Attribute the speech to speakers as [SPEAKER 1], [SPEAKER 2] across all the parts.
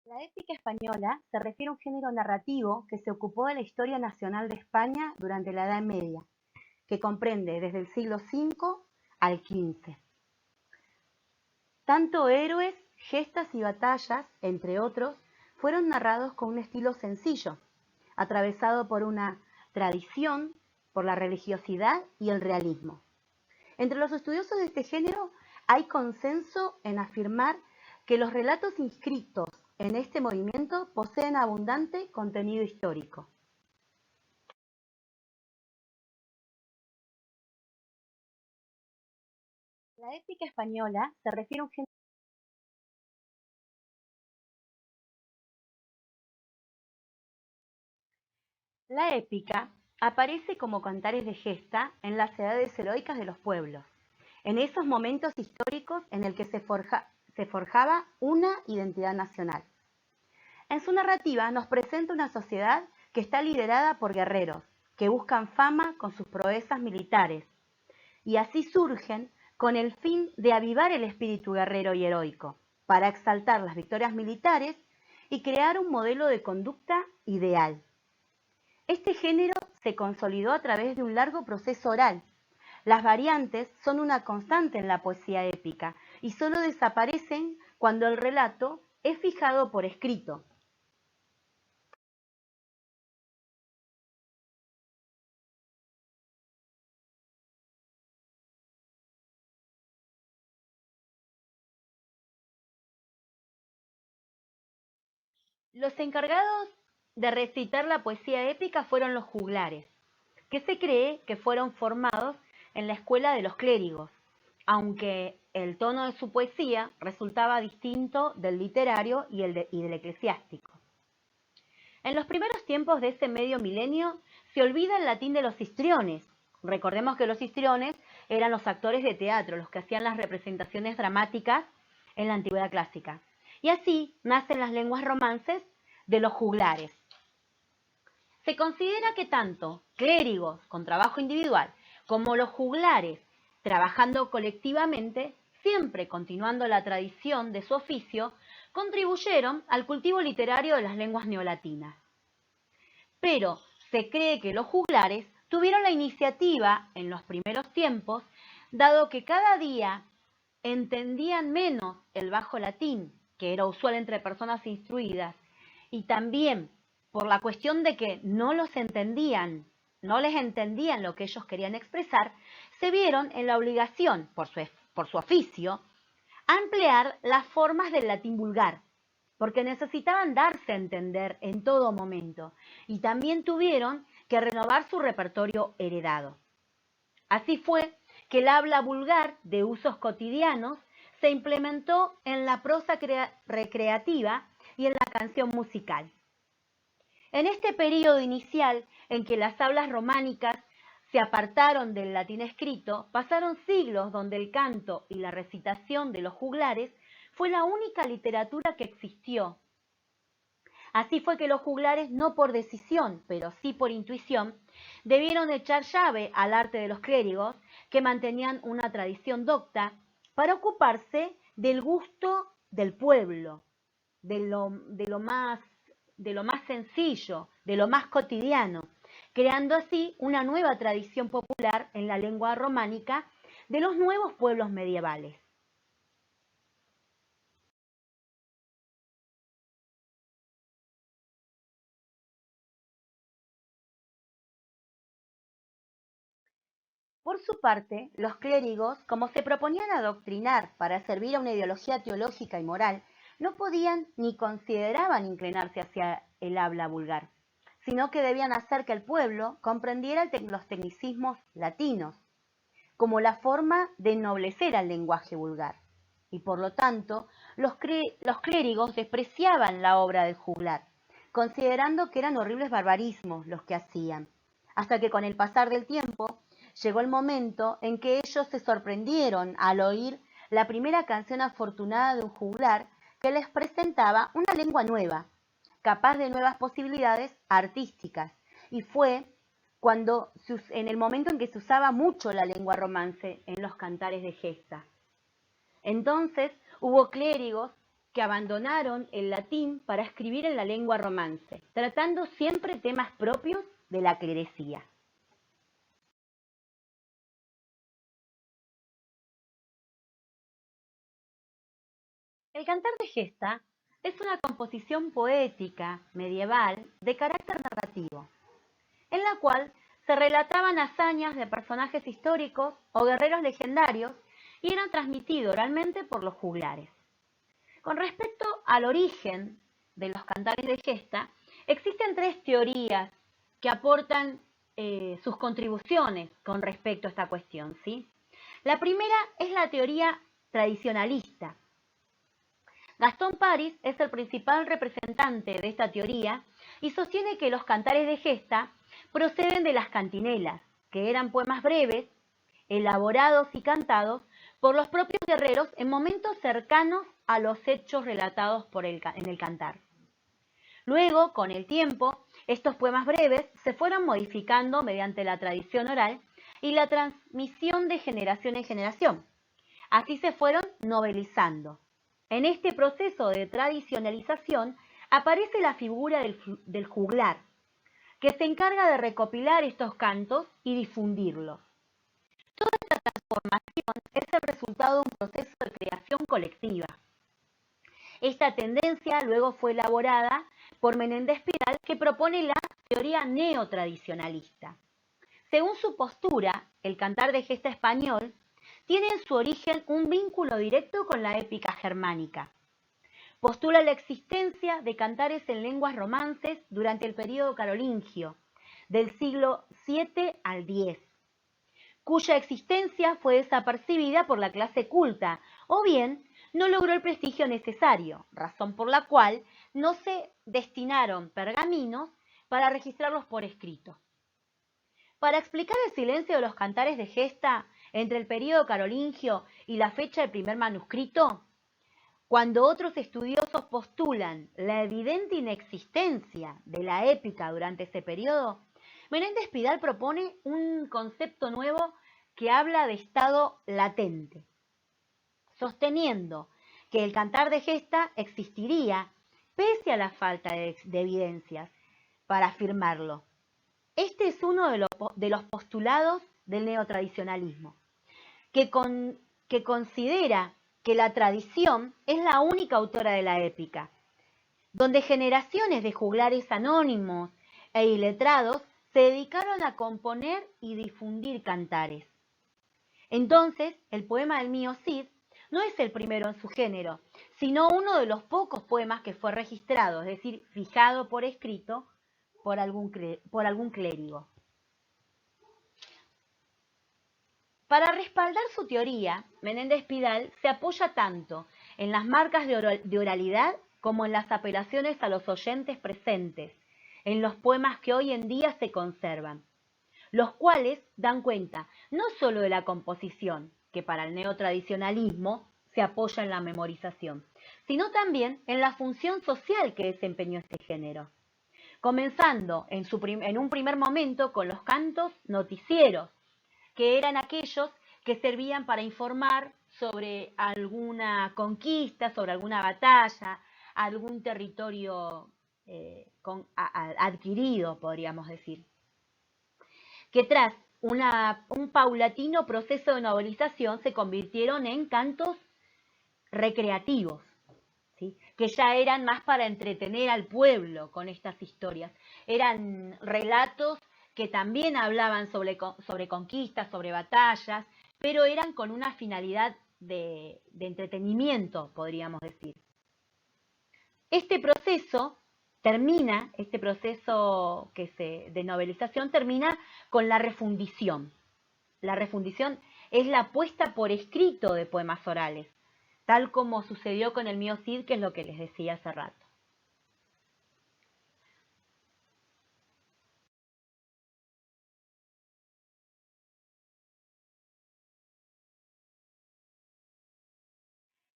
[SPEAKER 1] La épica española se refiere a un género narrativo que se ocupó de la historia nacional de España durante la Edad Media, que comprende desde el siglo V al XV. Tanto héroes, gestas y batallas, entre otros, fueron narrados con un estilo sencillo, atravesado por una tradición, por la religiosidad y el realismo. Entre los estudiosos de este género hay consenso en afirmar que los relatos inscritos en este movimiento poseen abundante contenido histórico. La épica española se refiere a un género. La épica aparece como cantares de gesta en las edades heroicas de los pueblos, en esos momentos históricos en el que se forjaba una identidad nacional. En su narrativa nos presenta una sociedad que está liderada por guerreros, que buscan fama con sus proezas militares, y así surgen con el fin de avivar el espíritu guerrero y heroico, para exaltar las victorias militares y crear un modelo de conducta ideal. Este género se consolidó a través de un largo proceso oral. Las variantes son una constante en la poesía épica y solo desaparecen cuando el relato es fijado por escrito. Los encargados de recitar la poesía épica fueron los juglares, que se cree que fueron formados en la escuela de los clérigos, aunque el tono de su poesía resultaba distinto del literario y del eclesiástico. En los primeros tiempos de ese medio milenio se olvida el latín de los histriones. Recordemos que los histriones eran los actores de teatro, los que hacían las representaciones dramáticas en la antigüedad clásica. Y así nacen las lenguas romances de los juglares. Se considera que tanto clérigos con trabajo individual como los juglares trabajando colectivamente, siempre continuando la tradición de su oficio, contribuyeron al cultivo literario de las lenguas neolatinas. Pero se cree que los juglares tuvieron la iniciativa en los primeros tiempos, dado que cada día entendían menos el bajo latín, que era usual entre personas instruidas, y también por la cuestión de que no los entendían, no les entendían lo que ellos querían expresar, se vieron en la obligación, por su oficio, a emplear las formas del latín vulgar, porque necesitaban darse a entender en todo momento, y también tuvieron que renovar su repertorio heredado. Así fue que el habla vulgar de usos cotidianos se implementó en la prosa recreativa y en la canción musical. En este periodo inicial en que las hablas románicas se apartaron del latín escrito, pasaron siglos donde el canto y la recitación de los juglares fue la única literatura que existió. Así fue que los juglares, no por decisión, pero sí por intuición, debieron echar llave al arte de los clérigos, que mantenían una tradición docta, para ocuparse del gusto del pueblo, de lo más sencillo, de lo más cotidiano, creando así una nueva tradición popular en la lengua románica de los nuevos pueblos medievales. Por su parte, los clérigos, como se proponían adoctrinar para servir a una ideología teológica y moral, no podían ni consideraban inclinarse hacia el habla vulgar, sino que debían hacer que el pueblo comprendiera los tecnicismos latinos como la forma de ennoblecer al lenguaje vulgar. Y por lo tanto, los clérigos despreciaban la obra del juglar, considerando que eran horribles barbarismos los que hacían, hasta que con el pasar del tiempo llegó el momento en que ellos se sorprendieron al oír la primera canción afortunada de un juglar que les presentaba una lengua nueva, capaz de nuevas posibilidades artísticas, y fue en el momento en que se usaba mucho la lengua romance en los cantares de gesta. Entonces hubo clérigos que abandonaron el latín para escribir en la lengua romance, tratando siempre temas propios de la clerecía. El Cantar de Gesta es una composición poética medieval de carácter narrativo, en la cual se relataban hazañas de personajes históricos o guerreros legendarios y eran transmitidos oralmente por los juglares. Con respecto al origen de los cantares de gesta, existen tres teorías que aportan sus contribuciones con respecto a esta cuestión, ¿sí? La primera es la teoría tradicionalista. Gastón Paris es el principal representante de esta teoría y sostiene que los cantares de gesta proceden de las cantinelas, que eran poemas breves, elaborados y cantados por los propios guerreros en momentos cercanos a los hechos relatados en el cantar. Luego, con el tiempo, estos poemas breves se fueron modificando mediante la tradición oral y la transmisión de generación en generación. Así se fueron novelizando. En este proceso de tradicionalización aparece la figura del juglar, que se encarga de recopilar estos cantos y difundirlos. Toda esta transformación es el resultado de un proceso de creación colectiva. Esta tendencia luego fue elaborada por Menéndez Pidal, que propone la teoría neotradicionalista. Según su postura, el cantar de gesta español tiene en su origen un vínculo directo con la épica germánica. Postula la existencia de cantares en lenguas romances durante el período carolingio, del siglo VII al X, cuya existencia fue desapercibida por la clase culta, o bien no logró el prestigio necesario, razón por la cual no se destinaron pergaminos para registrarlos por escrito. Para explicar el silencio de los cantares de gesta entre el período carolingio y la fecha del primer manuscrito, cuando otros estudiosos postulan la evidente inexistencia de la épica durante ese periodo, Menéndez Pidal propone un concepto nuevo que habla de estado latente, sosteniendo que el cantar de gesta existiría pese a la falta de evidencias para afirmarlo. Este es uno de los postulados del neotradicionalismo, que considera que la tradición es la única autora de la épica, donde generaciones de juglares anónimos e iletrados se dedicaron a componer y difundir cantares. Entonces, el poema del Mío Cid no es el primero en su género, sino uno de los pocos poemas que fue registrado, es decir, fijado por escrito por algún clérigo. Para respaldar su teoría, Menéndez Pidal se apoya tanto en las marcas de oralidad como en las apelaciones a los oyentes presentes, en los poemas que hoy en día se conservan, los cuales dan cuenta no solo de la composición, que para el neotradicionalismo se apoya en la memorización, sino también en la función social que desempeñó este género, comenzando en un primer momento con los cantos noticieros, que eran aquellos que servían para informar sobre alguna conquista, sobre alguna batalla, algún territorio adquirido, podríamos decir. Que tras un paulatino proceso de novelización se convirtieron en cantos recreativos, ¿sí? Que ya eran más para entretener al pueblo con estas historias. Eran relatos que también hablaban sobre conquistas, sobre batallas, pero eran con una finalidad de entretenimiento, podríamos decir. Este proceso de novelización termina con la refundición. La refundición es la puesta por escrito de poemas orales, tal como sucedió con el Mío Cid, que es lo que les decía hace rato.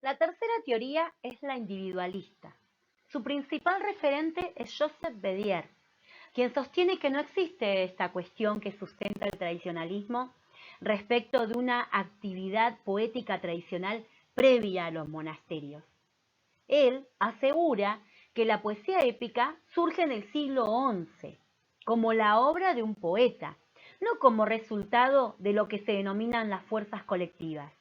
[SPEAKER 1] La tercera teoría es la individualista. Su principal referente es Joseph Bédier, quien sostiene que no existe esta cuestión que sustenta el tradicionalismo respecto de una actividad poética tradicional previa a los monasterios. Él asegura que la poesía épica surge en el siglo XI, como la obra de un poeta, no como resultado de lo que se denominan las fuerzas colectivas.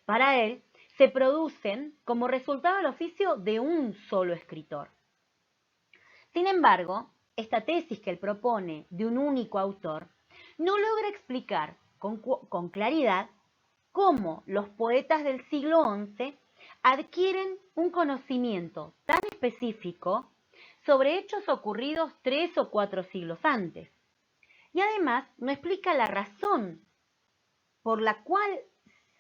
[SPEAKER 1] Para él, se producen como resultado del oficio de un solo escritor. Sin embargo, esta tesis que él propone de un único autor no logra explicar con claridad cómo los poetas del siglo XI adquieren un conocimiento tan específico sobre hechos ocurridos 3 o 4 siglos antes. Y además no explica la razón por la cual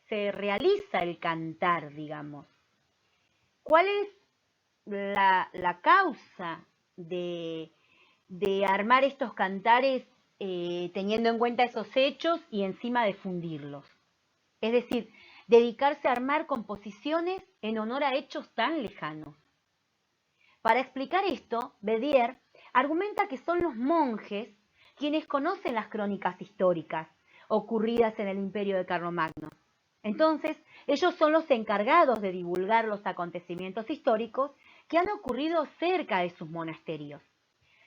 [SPEAKER 1] se realiza el cantar, digamos. ¿Cuál es la causa de armar estos cantares teniendo en cuenta esos hechos y encima difundirlos? Es decir, dedicarse a armar composiciones en honor a hechos tan lejanos. Para explicar esto, Bedier argumenta que son los monjes quienes conocen las crónicas históricas ocurridas en el imperio de Carlomagno. Entonces, ellos son los encargados de divulgar los acontecimientos históricos que han ocurrido cerca de sus monasterios.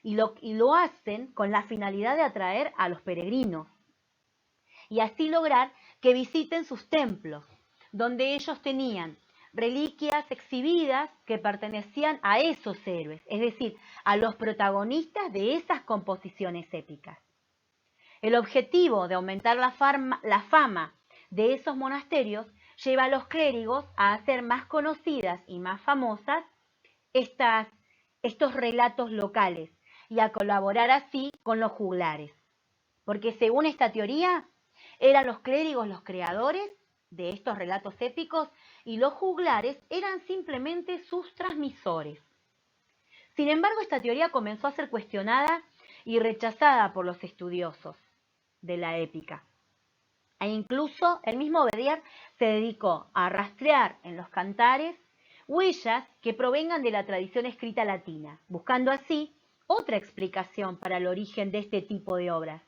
[SPEAKER 1] Y lo hacen con la finalidad de atraer a los peregrinos y así lograr que visiten sus templos, donde ellos tenían reliquias exhibidas que pertenecían a esos héroes, es decir, a los protagonistas de esas composiciones épicas. El objetivo de aumentar la fama de esos monasterios lleva a los clérigos a hacer más conocidas y más famosas estos relatos locales y a colaborar así con los juglares. Porque según esta teoría, eran los clérigos los creadores de estos relatos épicos y los juglares eran simplemente sus transmisores. Sin embargo, esta teoría comenzó a ser cuestionada y rechazada por los estudiosos de la épica. E incluso el mismo Bedier se dedicó a rastrear en los cantares huellas que provengan de la tradición escrita latina, buscando así otra explicación para el origen de este tipo de obras,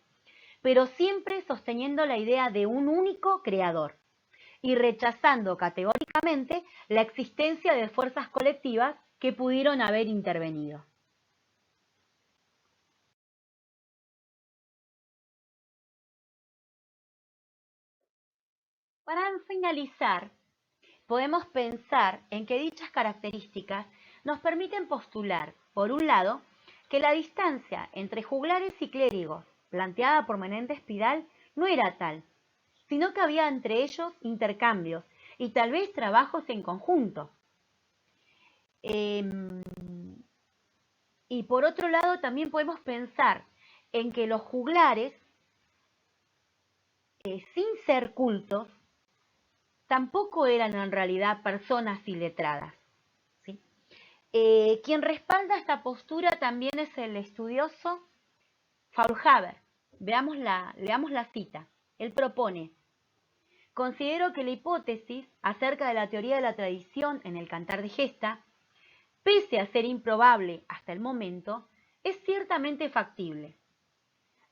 [SPEAKER 1] pero siempre sosteniendo la idea de un único creador y rechazando categóricamente la existencia de fuerzas colectivas que pudieron haber intervenido. Para finalizar, podemos pensar en que dichas características nos permiten postular, por un lado, que la distancia entre juglares y clérigos, planteada por Menéndez Pidal, no era tal, sino que había entre ellos intercambios y tal vez trabajos en conjunto. Y por otro lado, también podemos pensar en que los juglares, sin ser cultos, tampoco eran en realidad personas iletradas. ¿Sí? Quien respalda esta postura también es el estudioso Faulhaber. Leamos la cita. Él propone: considero que la hipótesis acerca de la teoría de la tradición en el cantar de gesta, pese a ser improbable hasta el momento, es ciertamente factible.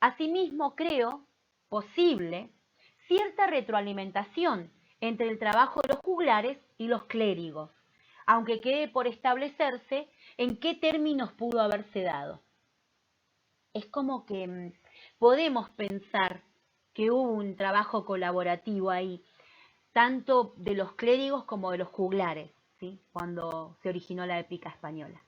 [SPEAKER 1] Asimismo, creo posible cierta retroalimentación entre el trabajo de los juglares y los clérigos, aunque quede por establecerse en qué términos pudo haberse dado. Es como que podemos pensar que hubo un trabajo colaborativo ahí, tanto de los clérigos como de los juglares, ¿sí? Cuando se originó la épica española.